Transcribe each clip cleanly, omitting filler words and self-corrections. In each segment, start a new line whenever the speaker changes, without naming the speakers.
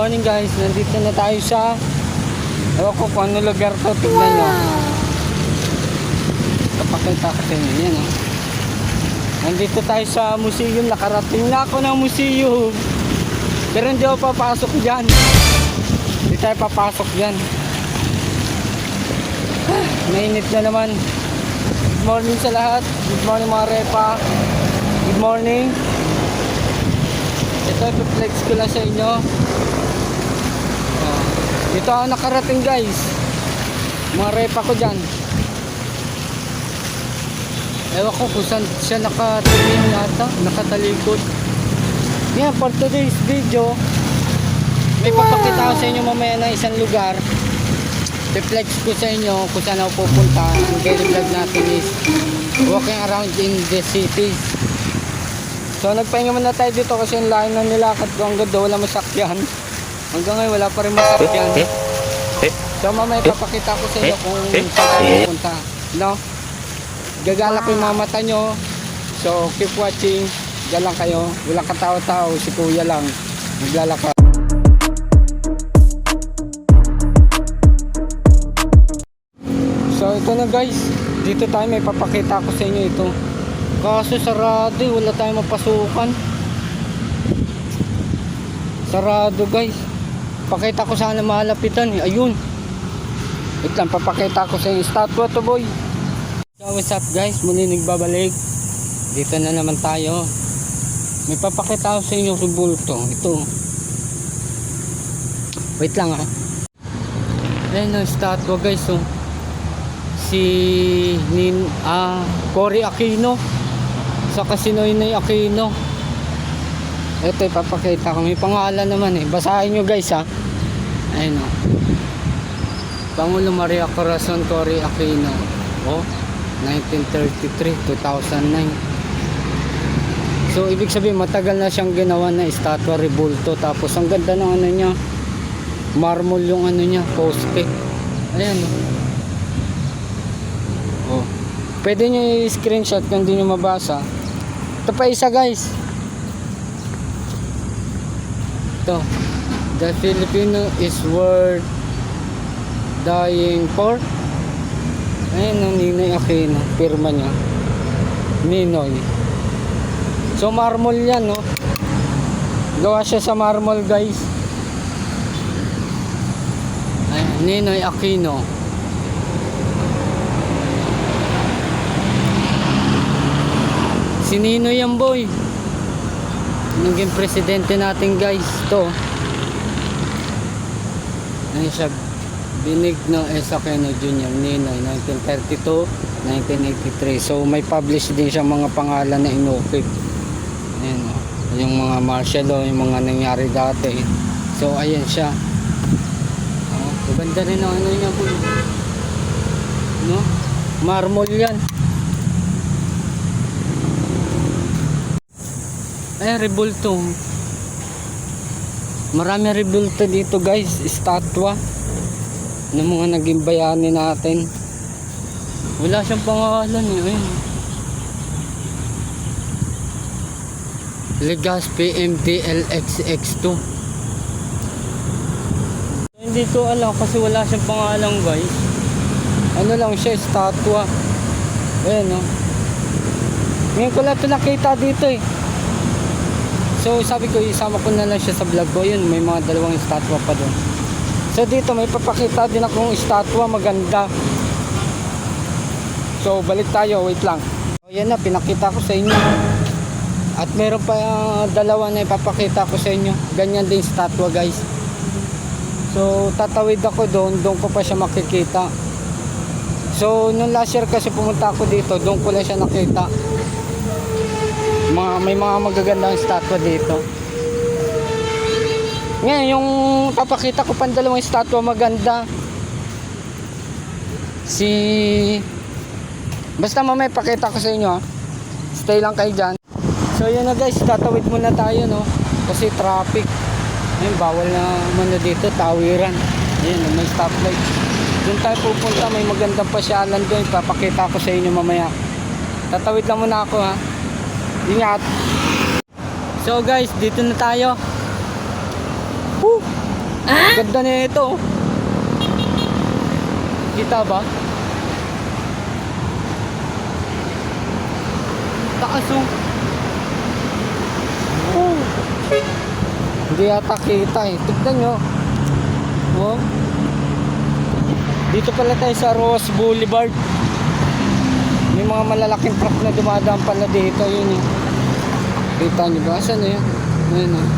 morning guys, nandito na tayo sa ewan ko kung ano lugar to, tignan nyo. Kapakita ko sa inyo, yan oh. Nandito tayo sa museum, nakarating na ako ng museum. Pero hindi ako papasok dyan. Hindi tayo papasok dyan. Mainit na naman. Good morning sa lahat. Good morning mga repa. Good morning. Ito, i-flex ko lang sa inyo. Dito ako nakarating guys. Mga repa ko dyan. Ewan ko kung saan siya nakatingin yata, nakatalikod. Yeah, for today's video, may papakita ko sa inyo mamaya ng isang lugar. I-flex ko sa inyo kung saan ako pupunta. Ang daily vlog natin is walking around in the cities. So nagpahinga muna tayo dito kasi yung layo na nilakad ko hanggang doon wala masakyan. Hanggang ngayon wala pa rin masakyan. So mamaya papakita ko sa inyo kung saan tayo pupunta. No? Gagala ko yung mga mata nyo. So keep watching. Diyan lang kayo. Walang katawa-tao. Si kuya lang naglalakad. So ito na guys. Dito tayo may papakita ko sa inyo ito. Kaso sarado, wala tayong mapasukan. Sarado guys. Pakita ko sana malapitan eh. Ayun. Wait lang, papakita ko sa inyo. Statwa to boy. So what's up guys, muli nagbabalik. Dito na naman tayo. May papakita ko sa inyo rebulto. Ito. Wait lang ha. Ayan ang statwa guys oh. Si Cory Aquino. Saka si Noynoy Aquino. Ito ipapakita ko. May pangalan naman eh. Basahin nyo guys ha. Ayun o. Pangulo Maria Corazon Cory Aquino. O. 1933-2009. So ibig sabihin matagal na siyang ginawa na estatwa rebulto. Tapos ang ganda ng ano niya. Marmol yung ano niya. Poste. Ayan o. O. Pwede nyo i-screenshot kung hindi nyo mabasa. Ito pa isa guys. Ito. The Filipino is worth dying for. Ayan o, Ninoy Aquino. Pirma niya. Ninoy. So marmol yan no. Gawa siya sa marmol guys. Ayan, Ninoy Aquino. Si Ninoy yan boy. Naging presidente natin guys. Ito. Ano siya? Benigno S. Aquino Jr. Ninoy 1932-1983. So may publish din siya mga pangalan na inukit. Ayan o. Yung mga martial law, yung mga nangyari dati. So ayan siya. Maganda rin ang ano niya boy. No? Marmol yan. Ayan, rebulto. Marami rebulto dito guys. Estatwa ng mga naging bayani natin. Wala siyang pangalan eh. Ayun. Legazpi MTLXX2. Hindi ko alam kasi wala siyang pangalan guys. Ano lang siya, estatwa. Ayan o. Ngayon ko lang ito nakita dito eh. So sabi ko isama ko na lang siya sa vlog ko. Yun, may mga dalawang estatwa pa doon. So dito may papakita din akong estatwa maganda. So balik tayo, wait lang. So yan na, pinakita ko sa inyo. At meron pa dalawa na ipapakita ko sa inyo. Ganyan din estatwa guys. So tatawid ako doon ko pa siya makikita. So nung last year kasi pumunta ako dito, doon ko lang siya nakita. May mga magagandang estatwa dito. Ngayon yung papakita ko pang dalawang estatwa maganda. Basta mamaya pakita ko sa inyo ha. Stay lang kayo dyan. So yun na guys, tatawid muna tayo no. Kasi traffic. Ayun, bawal na muna dito, tawiran. Ayun, may stoplight. Doon tayo pupunta, may magandang pasyalan doon. Papakita ko sa inyo mamaya. Tatawid lang muna ako ha. Ingat. So guys, dito na tayo. Woo! Ganda na ito. Kita ba? Taas oh. Oh. Hindi yata kita eh. Tignan nyo. Oh. Dito pala tayo sa Ross Boulevard. May mga malalaking truck na dumadaan pala dito. Yun eh. Kita nyo ba? Saan na yun? Ayan oh.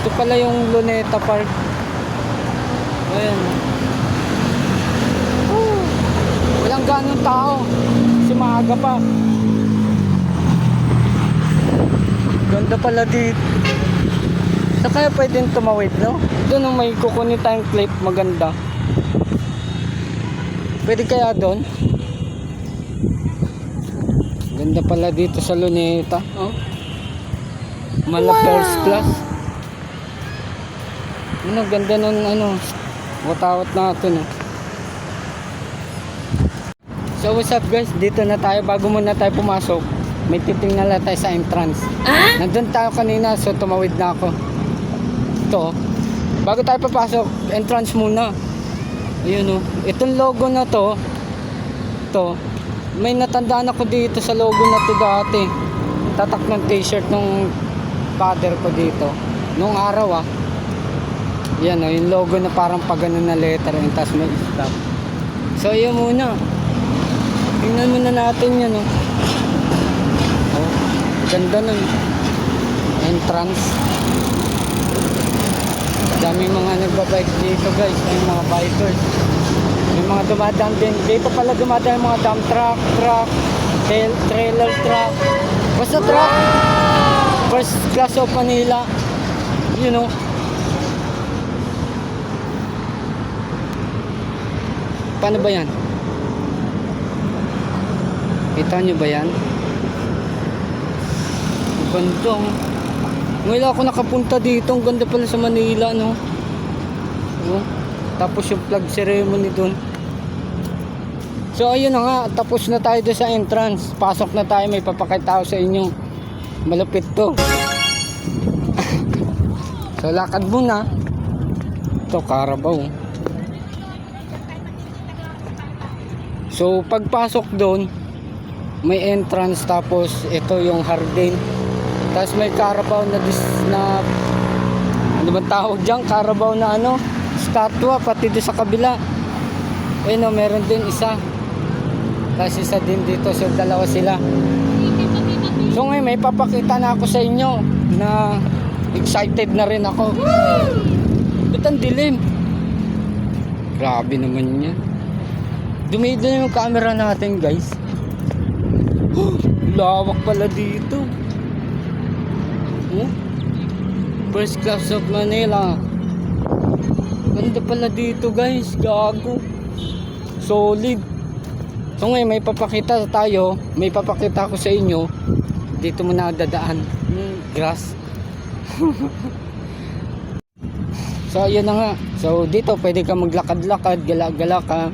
Ito pala yung Luneta Park. Ayan oh. Walang ganong tao. Kasi maaga pa. Ganda pala dito. Sa kaya pwedeng tumawid, no? Doon may kukunin tayong clip, maganda. Pwede kaya doon? Ganda pala dito sa Luneta, oh. Mala first class. Ano, ganda nun, ano, watawat natin, oh. So what's up guys, dito na tayo. Bago muna tayo pumasok, may titingnan lang tayo sa entrance. Nandun tayo kanina, so tumawid na ako. Ito, bago tayo papasok, entrance muna. Ayun o, itong logo na to, may natandaan ako dito sa logo na to dati. Tatak ng t-shirt nung father ko dito nung araw ah. Yan o, yung logo na parang pagano na letter, yung tas may stop. So yun muna, tingnan muna natin yan oh. Oh, ganda nun. Entrance. Dami mga nagbabike dito guys, may mga bikers. May mga dumadaan din. Dito pala dumadaan mga dump truck, trailer truck. Basta truck. First class of Manila. You know. Paano ba yan? Kita nyo ba yan? Ganda oh. Ngayon ako nakapunta dito. Ang ganda pala sa Manila, no? Oh. Tapos yung flag ceremony dun. So ayun na nga, tapos na tayo doon sa entrance. Pasok na tayo, may papakita ko sa inyo. Malupit to. So lakad muna. Ito, Carabao. So pagpasok doon, may entrance, tapos ito yung Hardin. Tapos may Carabao na ano bang tawag dyan? Carabao na ano, statwa, pati doon sa kabila. Eh no, meron din isa. Tapos isa din dito, so dalawa sila. So ngayon may papakita na ako sa inyo na excited na rin ako. Ba't ang dilim? Grabe naman yan. Dumido na yung camera natin guys. Lawak pala dito. First class of Manila. Ganda pala dito guys. Gago. Solid. So ngayon may papakita tayo. May papakita ko sa inyo. Dito muna dadaan. Grass. So ayan na nga. So dito pwede ka maglakad-lakad, gala-gala ka.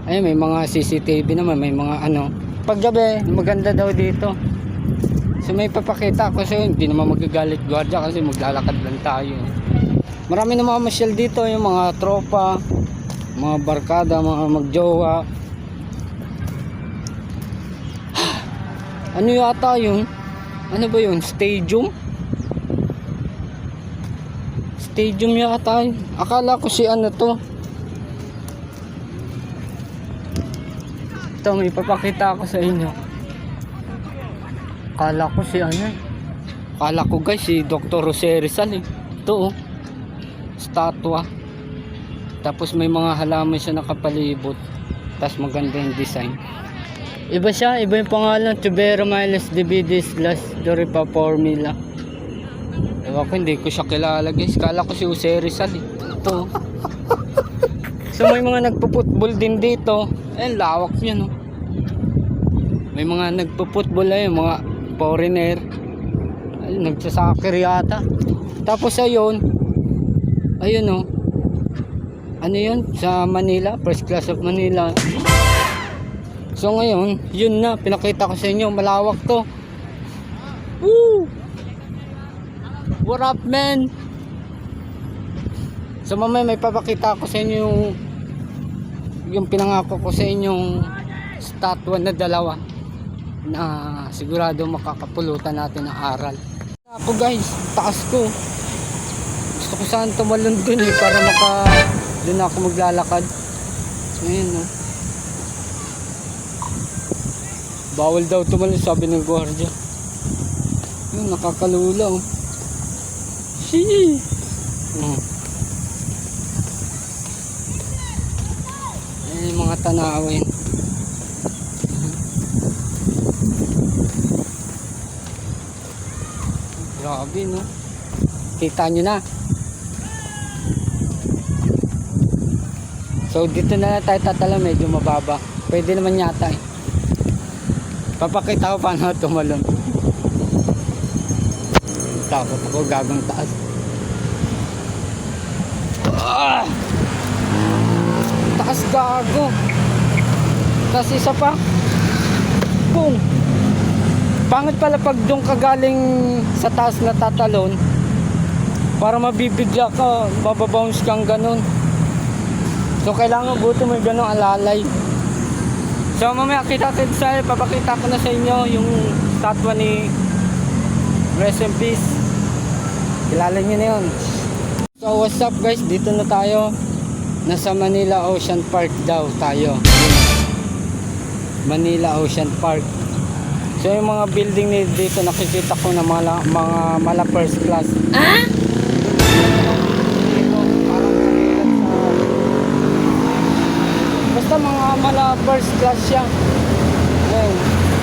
Ayun, may mga CCTV naman, may mga ano. Paggabi, maganda daw dito. So may papakita ko sa hindi naman magagalit gwardiya kasi maglalakad lang tayo. Marami na mga masyal dito, yung mga tropa, mga barkada, mga magjowa. Ano yata yun? Ano ba yun? Stadium? Stadium yata yun. Akala ko si ano to. Ito, may papakita ako sa inyo. Akala ko si ano eh. Akala ko guys si Dr. Jose Rizal eh. Ito oh. Statwa. Tapos may mga halaman siya nakapalibot. Tapos maganda yung design. Iba siya, iba yung pangalan. Tubero Miles Dividis Las Doripa Formula. Ewan ko, hindi ko siya kilala guys. Akala ko si Jose Rizal eh. Ito. So may mga nagpo-football din dito. Ayun, lawak niya no. May mga nagpo-football ayun, mga foreigner. Ayun, nagsasoccer yata. Tapos ayun no. Ano yun? Sa Manila, first class of Manila. So ngayon, yun na, pinakita ko sa inyo, malawak to. Woo! What up, man? So mamaya may papakita ko sa inyo yung pinangako ko sa inyong statwa na dalawa na sigurado makakapulutan natin ng aral. Ako guys, taas ko. Gusto ko saan tumalon dun para dun ako maglalakad. Ayun no. Bawal daw tumalon, sabi ng gwardiya. Yun, nakakalula oh. Shee! Ayun yung mga tanawin. Grabe no. Kita nyo na. So dito na lang tayo tatala, medyo mababa. Pwede naman yata eh. Papakita ko paano tumalon. Takot ako, gagang taas. Taas gago. Tapos isa pa. Boom. Pangit pala pag doon ka galing sa taas na tatalon. Para mabibigla ka, mababounce kang ganun. So kailangan buti mo ganun alalay. So mamaya papakita ko na sa inyo yung statwa ni Rest in Peace. Kilala nyo na yun. So what's up guys, dito na tayo. Nasa Manila Ocean Park daw tayo. Manila Ocean Park. So yung mga building dito nakikita ko na mga mala first class. Basta mga mala first class siya. Ayun,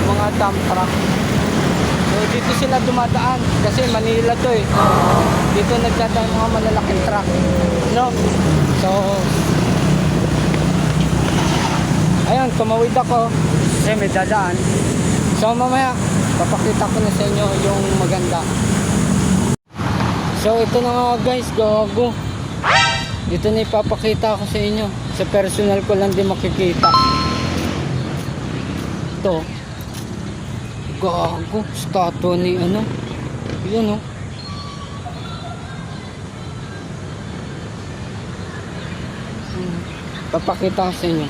mga dump truck. So dito sila dumadaan kasi Manila to eh. Dito nagdadaan mga malalaking truck. No? So ayun, tumawid ako kasi may dadaan. So mamaya papakita ko na sa inyo yung maganda. So ito na nga guys, gago. Dito na ipapakita ko sa inyo. Sa personal ko lang din makikita. Ito. Gago, statue ni ano. Yun oh. Papakita ko sa inyo.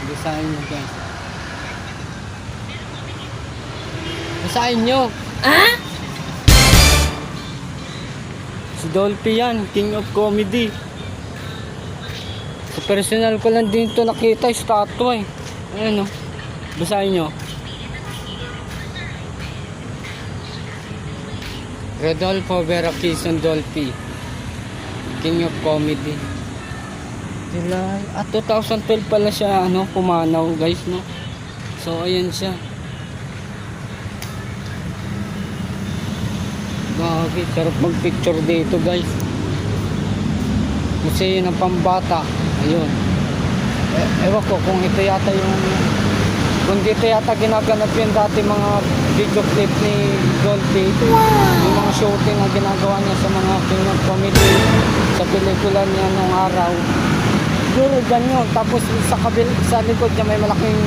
Basahin nyo guys. Basahin nyo. Si Dolphy yan, King of Comedy. Sa personal ko lang din ito nakita yung statue eh. Ayan o. Basahin nyo. Rodolfo Vera Quezon Dolphy, King of Comedy. July, 2012 pala siya pumanaw guys no. So ayan siya. Gagi, sarap mag picture dito guys. Kasi yun ang pambata. Ayun. Ewan ko kung ito yata dito yata ginaganap yung dati mga video clip ni Dolphy. Yung mga shooting na ginagawa niya sa mga King of Comedy sa pelikula niya nung araw. Siguro ganyan. Tapos sa likod niya may malaking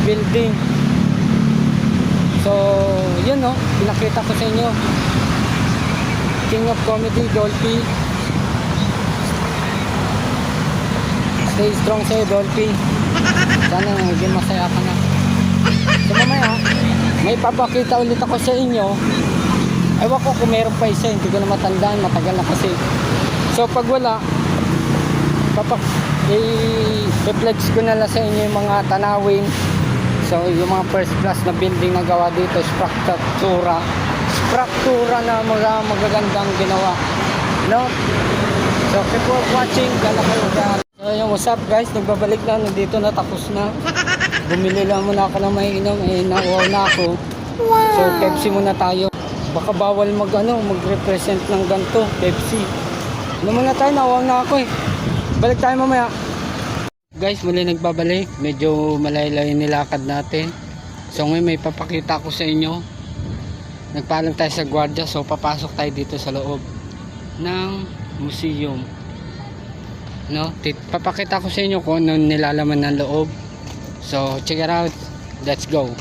building. So yun no, pinakita ko sa inyo. King of Comedy Dolphy. Stay strong sa'yo Dolphy. Sana maging masaya ka na. So mamaya may papakita ulit ako sa inyo. Ewan ko kung meron pa isa, hindi ko na matandaan, matagal na kasi. So pag wala, i-flex ko na lang sa inyo yung mga tanawin. So yung mga first class na building na gawa dito, struktura na magagandang ginawa, no? So keep watching, gala kayo dyan. So yung what's up guys, nagbabalik na, nandito na, tapos na. Bumili lang muna ako ng mainom, nauwaw na ako. So Pepsi muna tayo. Baka bawal mag-represent ng ganto, Pepsi. Ano muna tayo, nauwaw na ako eh. Balik tayo mamaya. Guys, muli nagbabalik. Medyo malaylay nilakad natin. So ngayon may papakita ko sa inyo. Nagpaalam tayo sa gwardiya, so papasok tayo dito sa loob ng museum. No, papakita ko sa inyo kung ano nilalaman ng loob. So check it out. Let's go.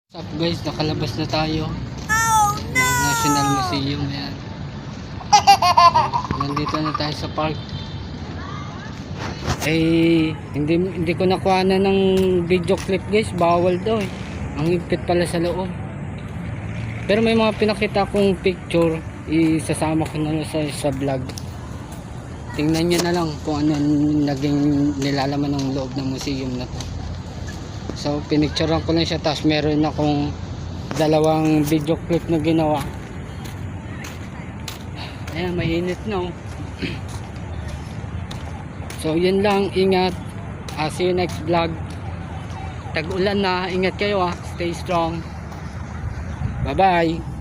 What's up guys, nakalabas na tayo ng National Museum. Yan. Nandito na tayo sa park. Hindi ko nakuha na ng video clip guys, bawal daw eh. Ang higpit pala sa loob. Pero may mga pinakita kong picture, isasama ko na sa vlog. Tingnan nyo na lang kung ano naging nilalaman ng loob ng museum na to. So pinicturean ko lang siya, tapos meron akong dalawang video clip na ginawa. Ayan, mainit na oh. So yun lang, ingat. See you next vlog. Tag-ulan na, ingat kayo ah. Stay strong. Bye bye.